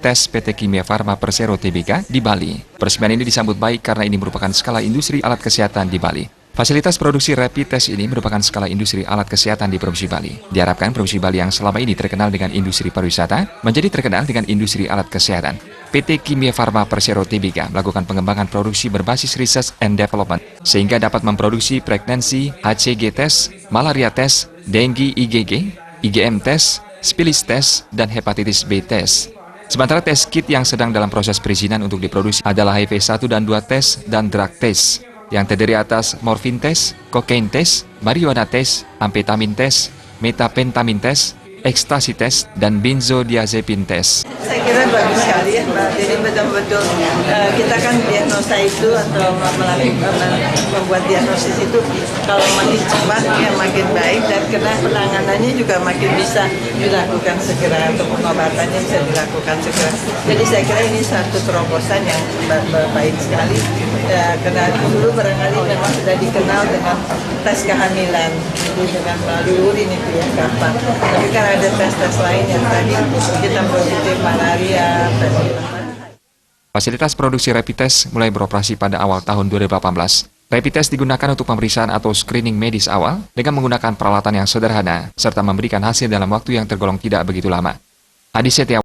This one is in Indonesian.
Test PT Kimia Farma Persero Tbk di Bali. Peresmian ini disambut baik karena ini merupakan skala industri alat kesehatan di Bali. Fasilitas produksi rapid test ini merupakan skala industri alat kesehatan di Provinsi Bali. Diharapkan Provinsi Bali yang selama ini terkenal dengan industri pariwisata menjadi terkenal dengan industri alat kesehatan. PT Kimia Farma Persero Tbk melakukan pengembangan produksi berbasis research and development sehingga dapat memproduksi pregnancy, HCG test, malaria test, dengue IgG, IgM test, syphilis test, dan hepatitis B test. Sementara tes kit yang sedang dalam proses perizinan untuk diproduksi adalah HIV 1 dan 2 test dan drug test yang terdiri atas morfin test, kokain test, marijuana test, amfetamin test, metapentamin test, ekstasi test, dan benzodiazepin test. Saya kira bagus sekali ya Mbak, jadi betul-betul kita kan diagnosa itu atau membuat diagnosis itu kalau makin cepat ya makin baik dan karena penanganannya juga makin bisa dilakukan segera atau pengobatannya bisa dilakukan segera. Jadi saya kira ini satu terobosan yang baik sekali ya, karena dulu barangkali memang sudah dikenal dengan tes kehamilan jadi dengan melalui urin itu ya gampang. Tapi kan ada tes-tes lain yang tadi kita positif malaria. Fasilitas produksi rapid test mulai beroperasi pada awal tahun 2018. Rapid test digunakan untuk pemeriksaan atau screening medis awal dengan menggunakan peralatan yang sederhana serta memberikan hasil dalam waktu yang tergolong tidak begitu lama. Adi Setiawan